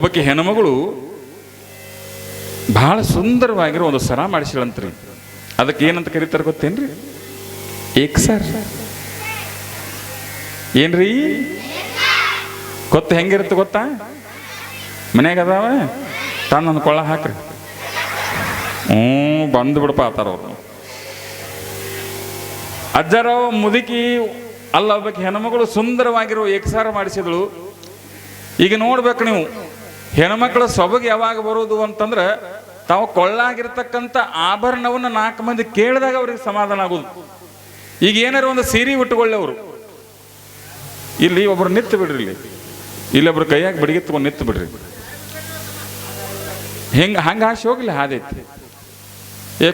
ಒಬ್ಬಕ್ಕೆ ಹೆಣ್ಮಗಳು ಬಹಳ ಸುಂದರವಾಗಿರೋ ಒಂದು ಸರ ಮಾಡಿಸಿಳಂತ್ರಿ. ಅದಕ್ಕೆ ಏನಂತ ಕರೀತಾರೆ ಗೊತ್ತೇನ್ರಿ? ಏಕ್ಸರ್. ಏನ್ರಿ ಗೊತ್ತ? ಹೆಂಗಿರುತ್ತೆ ಗೊತ್ತಾ? ಮನ್ಯಾಗ ಅದಾವ ತಂದು ಕೊಳ್ಳ ಹಾಕ್ರಿ. ಬಂದು ಬಿಡಪ್ಪ ಆತಾರ ಅವ್ರು. ಅಜ್ಜರ ಮುದುಕಿ ಅಲ್ಲ, ಒಬ್ಬಕ್ಕೆ ಹೆಣ್ಮಗಳು ಸುಂದರವಾಗಿರೋ ಏಕ್ಸಾರ ಮಾಡಿಸಿದಳು. ಈಗ ನೋಡ್ಬೇಕು ನೀವು, ಹೆಣ್ಮಕ್ಳ ಸೊಬಗೆ ಯಾವಾಗ ಬರೋದು ಅಂತಂದ್ರೆ ತಾವು ಕೊಳ್ಳಾಗಿರ್ತಕ್ಕಂಥ ಆಭರಣವನ್ನು 4 ಮಂದಿ ಕೇಳಿದಾಗ ಅವ್ರಿಗೆ ಸಮಾಧಾನ ಆಗೋದು. ಈಗ ಏನಾರು ಒಂದು ಸೀರೆ ಉಟ್ಟುಕೊಳ್ಳಿ ಅವರು, ಇಲ್ಲಿ ಒಬ್ರು ನಿತ್ತು ಬಿಡ್ರಿ, ಇಲ್ಲೊಬ್ರು ಕೈಯಾಗ ಬಡಿಗೆ ತಗೊಂಡು ನಿತ್ತು ಬಿಡ್ರಿ. ಹಂಗೆ ಆಶೆ ಹೋಗ್ಲಿ ಹಾದೈತಿ.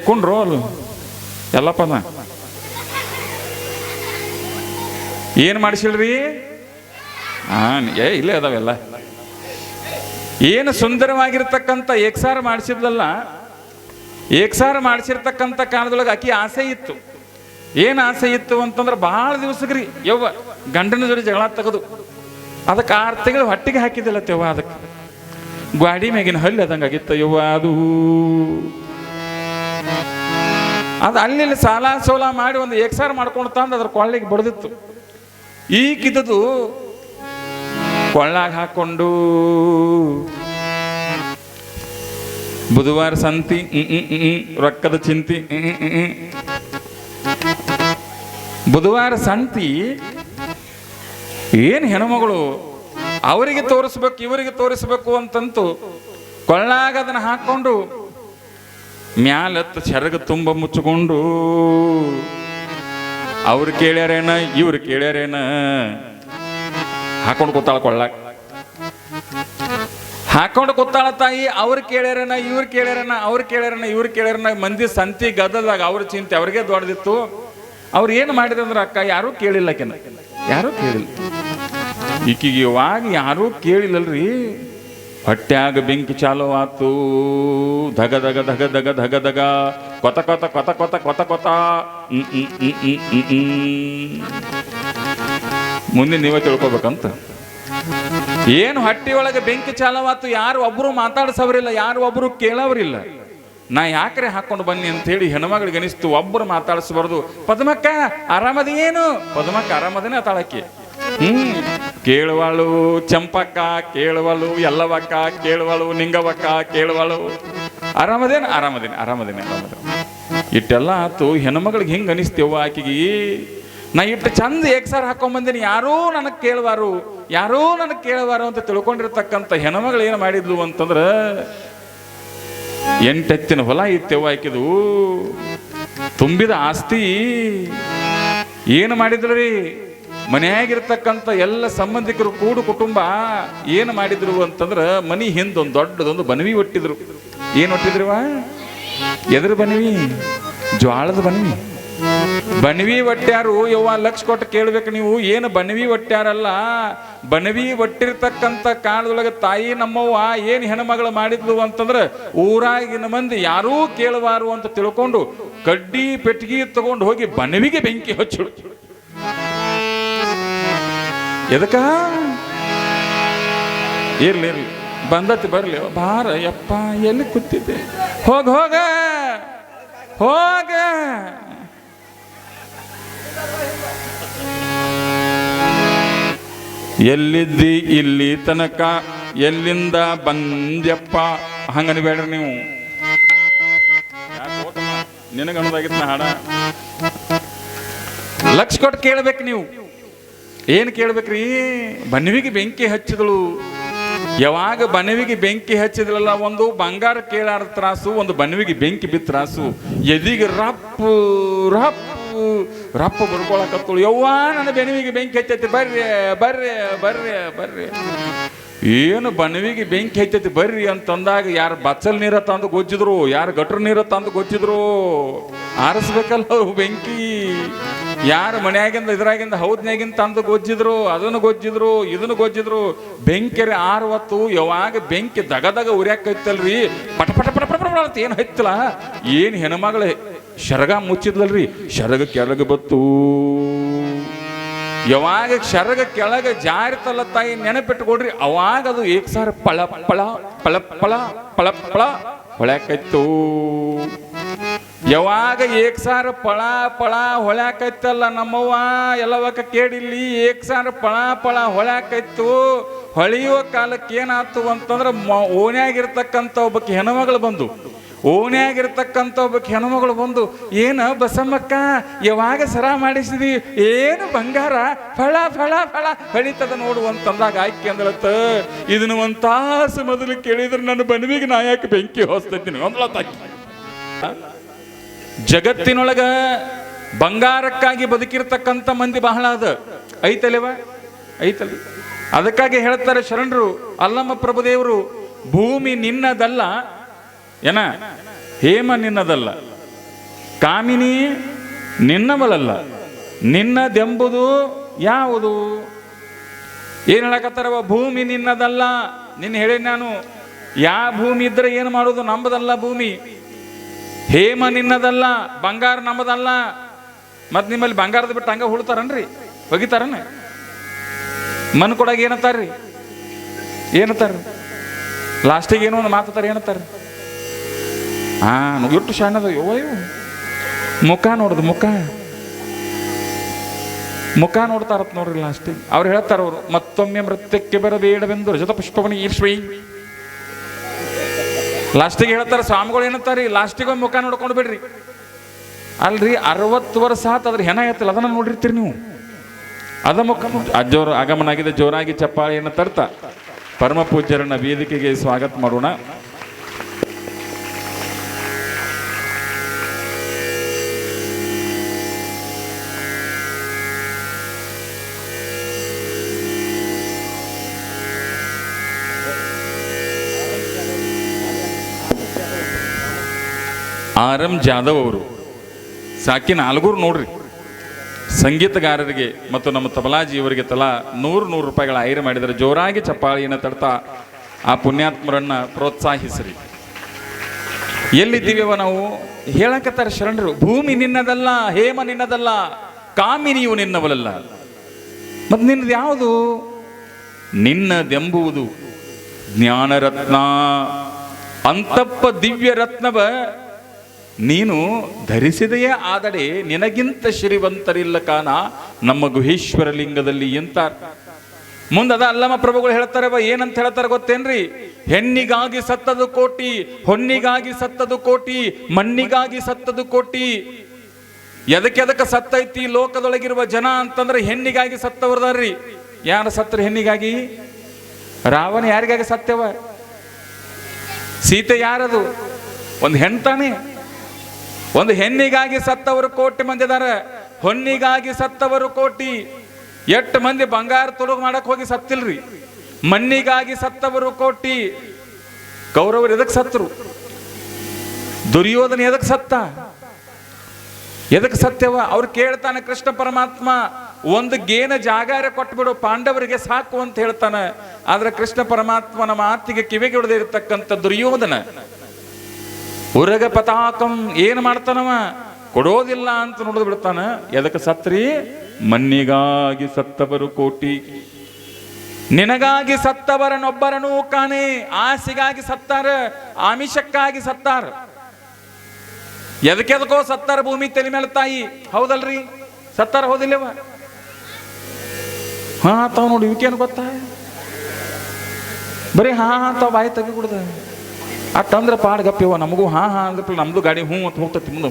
ಕುಂಡ್ರು ಅಲ್ಲ ಎಲ್ಲಪ್ಪನ ಏನು ಮಾಡಿಸಿಲ್ರಿ? ಇಲ್ಲೇ ಅದಾವೆಲ್ಲ. ಏನು ಸುಂದರವಾಗಿರ್ತಕ್ಕಂಥ ಏಕ್ಸಾರ ಮಾಡಿಸಿದ್ಲಲ್ಲ, ಏಕ್ಸಾರ ಮಾಡಿಸಿರ್ತಕ್ಕಂಥ ಕಾಲದೊಳಗೆ ಆಕಿ ಆಸೆ ಇತ್ತು. ಏನು ಆಸೆ ಇತ್ತು ಅಂತಂದ್ರೆ ಭಾಳ ದಿವಸಗ್ರಿ ಯವ್ವ ಗಂಡನ ಜೋಡಿ ಜಗಳ ತೆಗೆದು ಅದಕ್ಕೆ 6 ತಿಂಗಳು ಹೊಟ್ಟಿಗೆ ಹಾಕಿದಿಲ್ಲ ತೆವ್ವ. ಅದಕ್ಕೆ ಗ್ವಾಡಿ ಮ್ಯಾಗಿನ ಹಲ್ಲಿ ಅದಂಗಾಗಿತ್ತು ಯವ್ವ. ಅದು ಅಲ್ಲಿ ಸಾಲ ಸೋಲ ಮಾಡಿ ಒಂದು ಏಕ್ಸಾರ ಮಾಡ್ಕೊಂಡು ತಂದು ಅದ್ರ ಕೊಳ್ಳಿಗೆ ಬಡ್ದಿತ್ತು. ಈಗಿದ್ದು ಕೊಳ್ಳಾಗ ಹಾಕೊಂಡು ಬುಧವಾರ ಸಂತಿ ರೊಕ್ಕದ ಚಿಂತಿ. ಬುಧವಾರ ಸಂತಿ ಏನು ಹೆಣ್ಮಗಳು ಅವರಿಗೆ ತೋರಿಸ್ಬೇಕು ಇವರಿಗೆ ತೋರಿಸ್ಬೇಕು ಅಂತಂತು ಕೊಳ್ಳಾಗ ಅದನ್ನ ಹಾಕೊಂಡು ಮ್ಯಾಲತ್ತು ಸೆರಗ ತುಂಬ ಮುಚ್ಚಿಕೊಂಡು ಅವ್ರು ಕೇಳ್ಯಾರೇನ ಇವ್ರು ಕೇಳ್ಯಾರೇನ ಹಾಕೊಂಡು ಕೂತಾಳ. ಕೊಳ್ಳಾಗ ಹಾಕೊಂಡು ಕೂತಾಳ ತಾಯಿ. ಅವ್ರು ಕೇಳ್ಯಾರೇನ ಇವ್ರು ಕೇಳ್ಯಾರೇನ ಅವ್ರು ಕೇಳ್ಯಾರೇನ ಇವ್ರು ಕೇಳ್ಯಾರೇನ. ಮಂದಿ ಸಂತಿ ಗದ್ದದಾಗ ಅವ್ರ ಚಿಂತೆ ಅವ್ರಿಗೆ ದೊಡ್ಡದಿತ್ತು. ಅವ್ರು ಏನು ಮಾಡಿದಂದ್ರೆ ಅಕ್ಕ ಯಾರೂ ಕೇಳಿಲ್ಲ, ಯಾರೂ ಕೇಳಿಲ್ಲ. ಈಕಿಗೆ ಇವಾಗ ಯಾರೂ ಕೇಳಿಲ್ಲಲ್ರಿ. ಹೊಟ್ಯಾಗ ಬೆಂಕಿ ಚಾಲು ಆತು. ಧಗ ಧಗ ಧಗ ಧಗ ಧಗ ಧಗ ಕೊತ ಕೊತ ಕೊತ ಕೊತ ಕೊತ ಕೊತ. ಮುಂದೆ ನೀವೇ ತಿಳ್ಕೊಬೇಕಂತ. ಏನು ಹೊಟ್ಟಿ ಒಳಗೆ ಬೆಂಕಿ ಚಾಲವಾತು. ಯಾರು ಒಬ್ರು ಮಾತಾಡ್ಸವ್ರಿಲ್ಲ, ಯಾರು ಒಬ್ರು ಕೇಳವ್ರಿಲ್ಲ. ನಾ ಯಾಕ್ರೆ ಹಾಕೊಂಡು ಬನ್ನಿ ಅಂತ ಹೇಳಿ ಹೆಣ್ಮಗಳಿಗೆ ಅನಿಸ್ತು. ಒಬ್ಬರು ಮಾತಾಡಿಸ್ಬಾರ್ದು. ಪದ್ಮಕ್ಕ ಆರಾಮದೇನು? ಪದ್ಮಕ್ಕ ಆರಾಮದೇನೆ ತಾಳಕ್ಕೆ. ಕೇಳುವಳು ಚಂಪಕ್ಕ, ಕೇಳುವಳು ಎಲ್ಲವಕ್ಕ, ಕೇಳುವಳು ನಿಂಗವಕ್ಕ, ಕೇಳುವಳು ಆರಾಮದೇನು? ಆರಾಮದೇನೆ ಆರಾಮದೇನೆ ಆರಾಮದೇನೆ. ಇಟ್ಟೆಲ್ಲ ಆತು. ಹೆಣ್ಮಗಳಿಗೆ ಹಿಂಗೆ ಅನಿಸ್ತೇವ ಆಕಿಗೆ. ನಾ ಇಟ್ಟು ಚಂದ ಏಕ್ಸಾರ ಹಾಕೊಂಬಂದಿನಿ, ಯಾರೂ ನನಗೆ ಕೇಳುವಾರು, ಯಾರೂ ನನಗೆ ಕೇಳುವಾರು ಅಂತ ತಿಳ್ಕೊಂಡಿರ್ತಕ್ಕಂಥ ಹೆಣ್ಮಗಳು ಏನು ಮಾಡಿದ್ಲು ಅಂತಂದ್ರೆ 8 ಎತ್ತಿನ ಹೊಲ ಇತ್ತೇವ ಆಕಿದು. ತುಂಬಿದ ಆಸ್ತಿ. ಏನು ಮಾಡಿದ್ರಿ? ಮನೆಯಾಗಿರ್ತಕ್ಕಂಥ ಎಲ್ಲ ಸಂಬಂಧಿಕರು ಕೂಡು ಕುಟುಂಬ ಏನು ಮಾಡಿದ್ರು ಅಂತಂದ್ರೆ ಮನಿ ಹಿಂದೊಂದು ದೊಡ್ಡದೊಂದು ಬನವಿ ಒಟ್ಟಿದ್ರು. ಏನು ಒಟ್ಟಿದ್ರವ? ಎದ್ರ ಬನವಿ? ಜ್ವಾಳದ ಬನವಿ. ಬನವಿ ಒಟ್ಟ್ಯಾರು ಯವ್ವ ಲಕ್ಷ ಕೊಟ್ಟು ಕೇಳ್ಬೇಕು ನೀವು. ಏನು ಬನವಿ ಒಟ್ಟ್ಯಾರಲ್ಲ, ಬನವಿ ಒಟ್ಟಿರ್ತಕ್ಕಂಥ ಕಾಲದೊಳಗೆ ತಾಯಿ ನಮ್ಮವ್ವ ಏನು ಹೆಣ್ಮಗಳು ಮಾಡಿದ್ಲು ಅಂತಂದ್ರೆ ಊರಾಗಿನ ಮಂದಿ ಯಾರೂ ಕೇಳುವಾರು ಅಂತ ತಿಳ್ಕೊಂಡು ಕಡ್ಡಿ ಪೆಟ್ಟಿಗೆ ತಗೊಂಡು ಹೋಗಿ ಬನವಿಗೆ ಬೆಂಕಿ ಹಚ್ಚಳು. ಎದಕ್ಕ? ಇರ್ಲಿ ಇರ್ಲಿ ಬಂದತಿ ಬರ್ಲಿ ಬಾರ ಯಪ್ಪ, ಎಲ್ಲಿ ಕೂತಿದ್ದೆ? ಹೋಗ ಹೋಗ ಹೋಗ. ಎಲ್ಲಿದ್ದಿ ಇಲ್ಲಿ ತನಕ, ಎಲ್ಲಿಂದ ಬಂದ್ಯಪ್ಪ? ಹಂಗನ್ಬೇಡ್ರಿ ನೀವು. ನಿನಗನ್ನೋದಾಗಿತ್ತು ನಾ ಹಾಡ. ಲಕ್ಷ ಕೊಟ್ಟು ಕೇಳ್ಬೇಕು ನೀವು. ಏನು ಕೇಳ್ಬೇಕ್ರಿ? ಬನವಿಗೆ ಬೆಂಕಿ ಹಚ್ಚಿದಳು. ಯಾವಾಗ ಬನವಿಗೆ ಬೆಂಕಿ ಹಚ್ಚಿದ್ರಲ್ಲ, ಒಂದು ಬಂಗಾರ ಕೇಳಾರ ತ್ರಾಸು, ಒಂದು ಬನವಿಗೆ ಬೆಂಕಿ ಬಿದ್ದ ತ್ರಾಸು. ಎದಿಗೆ ರಪ್ಪು ರಪ್ಪು ರಪ್ಪ ಬರ್ಕೊಳಕತ್ತಳು. ಯವ್ವ ನನ್ನ ಬೆನವಿಗೆ ಬೆಂಕಿ ಹಚ್ಚೈತಿ, ಬರ್ರಿ ಬರ್ರಿ ಬರ್ರಿ ಬರ್ರಿ. ಏನು ಬನವಿಗೆ ಬೆಂಕಿ ಹಚ್ಚೈತಿ ಬರ್ರಿ ಅಂತಂದಾಗ ಯಾರು ಬಚ್ಚಲ್ ನೀರ ತಂದು ಗೊಜ್ಜಿದ್ರು, ಯಾರು ಗಟ್ರ ನೀರ ತಂದು ಗೊಜ್ಜಿದ್ರು. ಆರಿಸ್ಬೇಕಲ್ಲ ಬೆಂಕಿ. ಯಾರು ಮನ್ಯಾಗಿಂದ ಇದ್ರಾಗಿಂದ ಹೌದ್ನಾಗಿಂದ ತಂದು ಗೊಜ್ಜಿದ್ರು, ಅದನ್ನು ಗೊಜ್ಜಿದ್ರು, ಇದನ್ನು ಗೊಜ್ಜಿದ್ರು. ಬೆಂಕಿರಿ 6 ಹೊತ್ತು ಯಾವಾಗ ಬೆಂಕಿ ದಗದಾಗ ಉರಿಯಾಕೈತಲ್ರಿ, ಪಟ ಪಟ ಪಟ ಪಟ ಅಂತ ಏನು ಹೈತಲ್ಲ. ಏನು ಹೆಣ್ಮಗಳು ಶರಗ ಮುಚ್ಚಿದ್ಲಲ್ರಿ, ಶರಗ ಕೆಳಗೆ ಬತ್ತು. ಯಾವಾಗ ಶರಗ ಕೆಳಗೆ ಜಾರಿತಲ್ಲ ತಾಯಿ ನೆನಪಿಟ್ಟುಕೊಡ್ರಿ, ಅವಾಗ ಅದು ಏಕ್ಸಾರ ಪಳ ಪಳ ಪಳ ಪಳ ಪಳ ಪಳ ಹೊಳ್ಯಾಕೈತು. ಯಾವಾಗ ಏಕ್ಸಾರ ಪಳ ಪಳ ಹೊಳ್ಯಾಕೈತಲ್ಲ ನಮ್ಮವ್ವ ಎಲ್ಲವಕ್ಕ ಕೇಳಿಲ್ಲಿ, ಏಕ್ಸಾರ ಪಳ ಪಳ ಹೊಳ್ಯಾಕೈತು. ಹೊಳೆಯುವ ಕಾಲಕ್ಕೆ ಏನಾಯ್ತು ಅಂತಂದ್ರೆ ಓಣ್ಯಾಗಿರ್ತಕ್ಕಂಥ ಒಬ್ಬಕ್ಕೆ ಹೆಣ್ಮಗಳು ಬಂದು, ಓಣ್ಯಾಗಿರ್ತಕ್ಕಂಥ ಒಬ್ಬಕ್ಕೆ ಹೆಣ್ಮಗಳು ಬಂದು, ಏನು ಬಸಮ್ಮಕ್ಕ ಯಾವಾಗ ಸರ ಮಾಡಿಸಿದಿ, ಏನು ಬಂಗಾರ ಫಳ ಫಳ ಫಳ ಹೊಳಿತದ ನೋಡು ಅಂತಂದಾಗ ಆಯ್ಕೆ ಅಂದ್ರತ್ತ, ಇದನ್ನ ಒಂದು ತಾಸು ಮೊದಲು ಕೇಳಿದ್ರೆ ನನ್ನ ಬನ್ವಿಗೆ ನಾ ಯಾಕೆ ಬೆಂಕಿ ಹೊಸ್ತೈತೀನಿ ಅಂದ್ಲತ್ತಾಕಿ. ಜಗತ್ತಿನೊಳಗ ಬಂಗಾರಕ್ಕಾಗಿ ಬದುಕಿರ್ತಕ್ಕಂಥ ಮಂದಿ ಬಹಳ ಅದ, ಐತಲ್ವ ಐತಲ್ಲಿ. ಅದಕ್ಕಾಗಿ ಹೇಳ್ತಾರೆ ಶರಣರು, ಅಲ್ಲಮ್ಮ ಪ್ರಭುದೇವರು, ಭೂಮಿ ನಿನ್ನದಲ್ಲ ಏನ, ಹೇಮ ನಿನ್ನದಲ್ಲ, ಕಾಮಿನಿ ನಿನ್ನವಳಲ್ಲ, ನಿನ್ನದೆಂಬುದು ಯಾವುದು. ಏನ್ ಹೇಳಕತ್ತಾರವ, ಭೂಮಿ ನಿನ್ನದಲ್ಲ. ನಿನ್ನ ಹೇಳಿ ನಾನು, ಯಾವ ಭೂಮಿ ಇದ್ರೆ ಏನು ಮಾಡೋದು, ನಂಬದಲ್ಲ ಭೂಮಿ. ಹೇಮ ನಿನ್ನದಲ್ಲ, ಬಂಗಾರ ನಮ್ಮದಲ್ಲ. ಮತ್ ನಿಮ್ಮಲ್ಲಿ ಬಂಗಾರದ ಬಿಟ್ಟು ಹಂಗ ಹುಡ್ತಾರನ್ರಿ, ಒಗಿತಾರನ? ಮನ್ ಕೊಡಾಗ ಏನತ್ತಾರ್ರಿ, ಏನತ್ತಾರ ಲಾಸ್ಟಿಗೆ ಏನೋ ಒಂದು ಮಾತಾಡ್ತಾರ, ಏನತ್ತಾರ? ಎಷ್ಟು ಶಾಣದ ಮುಖ ನೋಡುದು, ಮುಖ ನೋಡ್ತಾರತ್ ನೋಡ್ರಿ ಲಾಸ್ಟಿಗೆ. ಅವ್ರು ಹೇಳ್ತಾರ, ಅವರು ಮತ್ತೊಮ್ಮೆ ಮೃತ್ಯಕ್ಕೆ ಬರಬೇಡವೆಂದು ರಜತ ಪುಷ್ಪವನಿ ಈರ್ಷ್ವಿ. ಲಾಸ್ಟಿಗೆ ಹೇಳ್ತಾರ ಸ್ವಾಮಿಗಳು, ಏನಂತಾರಿ ಲಾಸ್ಟಿಗೆ ಒಂದು ಮುಖ ನೋಡ್ಕೊಂಡು ಬಿಡ್ರಿ. ಅಲ್ರಿ 60 ವರ್ಷ ಆತ ಅದ್ರ ಹೆಣ ಎತ್ತಲ್ಲ, ಅದನ್ನ ನೋಡಿರ್ತೀರಿ ನೀವು. ಅದ ಮುಖ ಅಜ್ಜೋರು ಆಗಮನ ಆಗಿದೆ. ಜೋರಾಗಿ ಚಪ್ಪಾಳೆಯನ್ನು ತರ್ತಾ ಪರಮ ಪೂಜ್ಯರನ್ನ ವೇದಿಕೆಗೆ ಸ್ವಾಗತ ಮಾಡೋಣ. ಆರ್.ಎಂ. ಜಾಧವ್ ಅವರು ಸಾಕಿ 4 ನೋಡ್ರಿ, ಸಂಗೀತಗಾರರಿಗೆ ಮತ್ತು ನಮ್ಮ ತಬಲಾಜಿಯವರಿಗೆ ತಲಾ 100 ರೂಪಾಯಿಗಳ ಐರ ಮಾಡಿದರೆ. ಜೋರಾಗಿ ಚಪ್ಪಾಳಿಯನ್ನು ತಡ್ತಾ ಆ ಪುಣ್ಯಾತ್ಮರನ್ನ ಪ್ರೋತ್ಸಾಹಿಸ್ರಿ. ಎಲ್ಲಿದ್ದೀವ ನಾವು? ಹೇಳಕತ್ತಾರೆ ಶರಣರು, ಭೂಮಿ ನಿನ್ನದಲ್ಲ, ಹೇಮ ನಿನ್ನದಲ್ಲ, ಕಾಮಿನಿಯು ನಿನ್ನವಲಲ್ಲ. ಮತ್ತು ನಿನ್ನದು ಯಾವುದು? ನಿನ್ನದೆಂಬುವುದು ಜ್ಞಾನರತ್ನ, ಅಂತಪ್ಪ ದಿವ್ಯ ರತ್ನವ ನೀನು ಧರಿಸಿದೆಯೇ ಆದರೆ ನಿನಗಿಂತ ಶ್ರೀವಂತರಿಲ್ಲ ಕಾಣ ನಮ್ಮ ಗುಹೇಶ್ವರ ಲಿಂಗದಲ್ಲಿ ಎಂತ. ಮುಂದದ ಅಲ್ಲಮ್ಮ ಪ್ರಭುಗಳು ಹೇಳ್ತಾರೆ, ಏನಂತ ಹೇಳ್ತಾರೆ ಗೊತ್ತೇನ್ರಿ? ಹೆಣ್ಣಿಗಾಗಿ ಸತ್ತದು ಕೋಟಿ, ಹೊನ್ನಿಗಾಗಿ ಸತ್ತದು ಕೋಟಿ, ಮಣ್ಣಿಗಾಗಿ ಸತ್ತದು ಕೋಟಿ. ಎದಕ್ಕೆ ಸತ್ತೈತಿ ಲೋಕದೊಳಗಿರುವ ಜನ ಅಂತಂದ್ರೆ ಹೆಣ್ಣಿಗಾಗಿ ಸತ್ತವರ್ದಾರ್ರಿ. ಯಾರು ಸತ್ತರು ಹೆಣ್ಣಿಗಾಗಿ? ರಾವಣ ಯಾರಿಗಾಗಿ ಸತ್ಯವ? ಸೀತೆ ಯಾರದು? ಒಂದು ಹೆಣ್ತಾನೆ. ಒಂದು ಹೆಣ್ಣಿಗಾಗಿ ಸತ್ತವರು ಕೋಟಿ ಮಂದಿ ಅದಾರ, ಹೊನ್ನಿಗಾಗಿ ಸತ್ತವರು ಕೋಟಿ. 8 ಮಂದಿ ಬಂಗಾರ ತೊಡಗು ಮಾಡಕ್ ಹೋಗಿ ಸತ್ತಿಲ್ರಿ. ಮಣ್ಣಿಗಾಗಿ ಸತ್ತವರು ಕೋಟಿ. ಕೌರವರು ಎದಕ್ ಸತ್ರು? ದುರ್ಯೋಧನ ಎದಕ್ ಸತ್ತ? ಎದಕ್ ಸತ್ಯವ? ಅವ್ರು ಕೇಳ್ತಾನೆ ಕೃಷ್ಣ ಪರಮಾತ್ಮ, ಒಂದು ಗೇನ ಜಾಗಾರ ಕೊಟ್ಬಿಡು ಪಾಂಡವರಿಗೆ ಸಾಕು ಅಂತ ಹೇಳ್ತಾನೆ. ಆದ್ರೆ ಕೃಷ್ಣ ಪರಮಾತ್ಮನ ಮಾತಿಗೆ ಕಿವಿಗೆ ಹೊಡೆದೇ ಇರತಕ್ಕಂಥ ದುರ್ಯೋಧನ ಉರಗ ಪತಾಕಂ ಏನ್ ಮಾಡ್ತಾನವ? ಕೊಡೋದಿಲ್ಲ ಅಂತ ನೋಡಿದ್ ಬಿಡ್ತಾನ. ಎದಕ್ಕೆ ಸತ್ರಿ? ಮಣ್ಣಿಗಾಗಿ ಸತ್ತವರು ಕೋಟಿ, ನಿನಗಾಗಿ ಸತ್ತವರನ್ನೊಬ್ಬರನೂ ಕಾಣೆ. ಆಸೆಗಾಗಿ ಸತ್ತಾರ, ಆಮಿಷಕ್ಕಾಗಿ ಸತ್ತಾರ. ಎದಕ್ಕೆದಕ್ಕೋ ಸತ್ತಾರ ಭೂಮಿ ತಲೆ ಮೇಲೆ ತಾಯಿ. ಹೌದಲ್ರಿ? ಸತ್ತಾರ ಹೌದಿಲ್ಲವ? ತಾವ್ ನೋಡಿ ಇವಕ್ಕೇನು ಗೊತ್ತಾ? ಬರೀ ತಾವ್ ಬಾಯಿ ತೆಗಿ ಬಿಡ್ದ ಅಟ್ಟಂದ್ರೆ ಪಾಡ್ ಗಪ್ಪಿವ. ನಮಗೂ ಅಂದ್ರೆ ನಮ್ದು ಗಾಡಿ ಅಂತ ಹೋಗ್ತತಿ ಮುಂದೆ.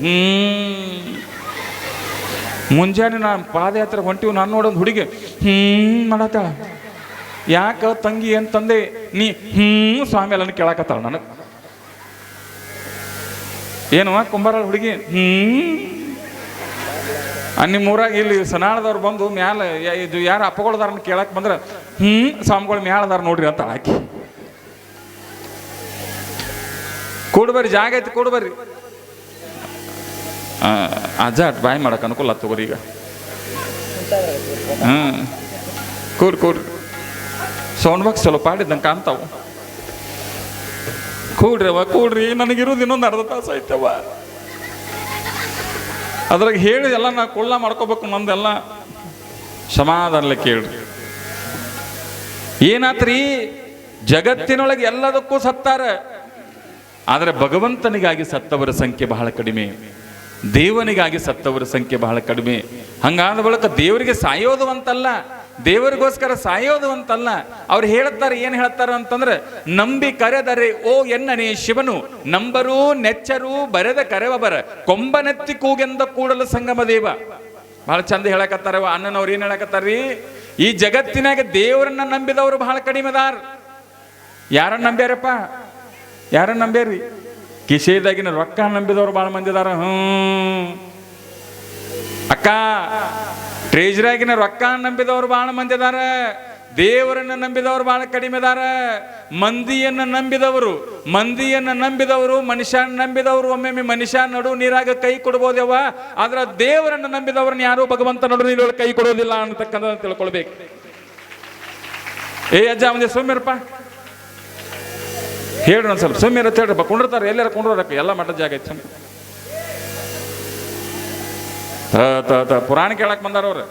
ಮುಂಜಾನೆ ನಾ ಪಾದಯಾತ್ರೆ ಹೊಂಟಿವ್, ನಾನು ನೋಡೋದು ಹುಡುಗಿ ಮಾಡತ್ತಾಳ. ಯಾಕ ತಂಗಿ ಅಂತಂದೆ? ನೀ ಸ್ವಾಮಿ ಎಲ್ಲ ಕೇಳಾಕತ್ತಾಳ ನನಗೆ. ಏನು ಕುಂಬಾರ ಹುಡುಗಿ? ನಿಮ್ಮೂರಾಗ ಇಲ್ಲಿ ಸನಾಳದವ್ರು ಬಂದು ಮ್ಯಾಲ ಇದು ಯಾರು ಅಪ್ಪಗಳದಾರನ್ನ ಕೇಳಕ್ ಬಂದ್ರೆ ಸ್ವಾಮಿಗಳು ಮ್ಯಾಳದಾರ ನೋಡ್ರಿ ಅಂತ ಹಾಕಿ. ಕೂಡ್ಬರ್ರಿ, ಜಾಗ ಐತಿ ಕೂಡ್ಬರ್ರಿ. ಅಜ್ಜ ಬಾಯ್ ಮಾಡಕ್ ಅನುಕೂಲ ತಗೋರಿ ಈಗ. ಕೂಡ್ರಿ ಸೌಂಡ್ ಬಾಕ್ಸ್ ಚಲೋ ಪಾಡಿದ್ದಂಗೆ ಕಾಣ್ತಾವ. ಕೂಡ್ರಿ ನನಗಿರೋದು ಇನ್ನೊಂದು ಅರ್ಧ ತಾಸು ಐತವ. ಅದ್ರಾಗ ಹೇಳಿ ಎಲ್ಲ ನಾ ಕೊಳ್ಳ ಮಾಡ್ಕೋಬೇಕು ನಂದೆಲ್ಲ. ಸಮಾಧಾನಲೆ ಕೇಳ್ರಿ. ಏನಾತ್ರಿ, ಜಗತ್ತಿನೊಳಗೆ ಎಲ್ಲದಕ್ಕೂ ಸತ್ತಾರ, ಆದರೆ ಭಗವಂತನಿಗಾಗಿ ಸತ್ತವರ ಸಂಖ್ಯೆ ಬಹಳ ಕಡಿಮೆ, ದೇವನಿಗಾಗಿ ಸತ್ತವರ ಸಂಖ್ಯೆ ಬಹಳ ಕಡಿಮೆ. ಹಂಗಾದ ಬಳಿಕ ದೇವರಿಗೆ ಸಾಯೋದು ಅಂತಲ್ಲ, ದೇವರಿಗೋಸ್ಕರ ಸಾಯೋದು ಅಂತಲ್ಲ. ಅವ್ರು ಹೇಳ್ತಾರೆ, ಏನ್ ಹೇಳ್ತಾರ ಅಂತಂದ್ರೆ, ನಂಬಿ ಕರೆದರೆ ಓ ಎನ್ನನೇ ಶಿವನು, ನಂಬರೂ ನೆಚ್ಚರೂ ಬರೆದ ಕರೆವಬರ ಕೊಂಬನೆತ್ತಿ ಕೂಗೆಂದ ಕೂಡಲ ಸಂಗಮ ದೇವ. ಬಹಳ ಚಂದ ಹೇಳಕತ್ತಾರ ಅಣ್ಣನವ್ರು. ಏನ್ ಹೇಳಕತ್ತಾರ್ರಿ, ಈ ಜಗತ್ತಿನಾಗ ದೇವರನ್ನ ನಂಬಿದವರು ಬಹಳ ಕಡಿಮೆ ಅದಾರ. ಯಾರನ್ನ ನಂಬ್ಯಾರಪ್ಪ? ಯಾರನ್ನ ನಂಬ್ಯಾರಿ? ಕಿಶೆದಾಗಿನ ರೊಕ್ಕ ನಂಬಿದವ್ರು ಬಹಳ ಮಂದಿ ಅದಾರ. ಅಕ್ಕ, ಟ್ರೇಜರಾಗಿನ ರೊಕ್ಕ ನಂಬಿದವ್ರು ಬಹಳ ಮಂದಿ ಅದಾರ. ದೇವರನ್ನ ನಂಬಿದವರು ಬಹಳ ಕಡಿಮೆ ಅದಾರ. ಮಂದಿಯನ್ನ ನಂಬಿದವರು ಮನುಷ್ಯನ ನಂಬಿದವರು ಒಮ್ಮೊಮ್ಮೆ ಮನುಷ್ಯ ನಡು ನೀರಾಗ ಕೈ ಕೊಡ್ಬೋದವ, ಆದ್ರ ದೇವರನ್ನ ನಂಬಿದವ್ರನ್ನ ಯಾರು ಭಗವಂತ ನಡು ನೀರೊಳಗೆ ಕೈ ಕೊಡೋದಿಲ್ಲ ಅಂತಕ್ಕಂಥ ತಿಳ್ಕೊಳ್ಬೇಕು. ಏ ಅಜ್ಜ ಒಂದೇ ಸೌಮ್ಯರಪ್ಪ ಹೇಳ್ರಿ, ಒಂದ್ ಸ್ವಲ್ಪ ಸೌಮ್ಯರ ಹೇಳ್ರಪ್ಪ. ಕೊಂಡಿರ್ತಾರೆ, ಎಲ್ಲಾರ ಕೊಂಡಿರೋರಕ್ಕ, ಎಲ್ಲ ಮಠದ ಜಾಗ ಐತಿ. ಪುರಾಣ ಕೇಳಕ್ ಬಂದಾರ ಅವ್ರ.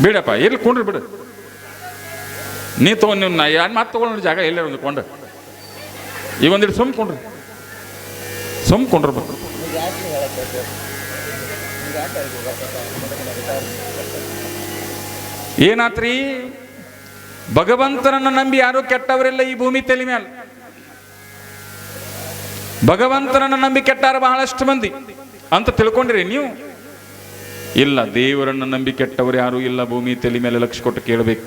ಬಿಡಪ್ಪ, ಎಲ್ಲಿ ಕೊಂಡ್ರಿ ಬಿಡು. ನೀ ತಗೊಂಡ್ ನೀವು ಯಾರು ಮಾತು ತಗೊಂಡ್ರಿ ಜಾಗ ಎಲ್ಲಾರ ಒಂದು ಕೊಂಡ. ಈ ಒಂದಿಟ್ಟು ಸುಮ್ಕೊಂಡ್ರಿ ಏನಾತ್ರಿ? ಭಗವಂತನನ್ನು ನಂಬಿ ಯಾರು ಕೆಟ್ಟವರಿಲ್ಲ ಈ ಭೂಮಿ ತಲೆ ಮೇಲೆ. ಭಗವಂತನನ್ನು ನಂಬಿ ಕೆಟ್ಟಾರ ಬಹಳಷ್ಟು ಮಂದಿ ಅಂತ ತಿಳ್ಕೊಂಡಿರಿ ನೀವು? ಇಲ್ಲ, ದೇವರನ್ನು ನಂಬಿ ಕೆಟ್ಟವರು ಯಾರು ಇಲ್ಲ ಭೂಮಿ ತಲೆ ಮೇಲೆ. ಲಕ್ಷ ಕೊಟ್ಟು ಕೇಳಬೇಕು.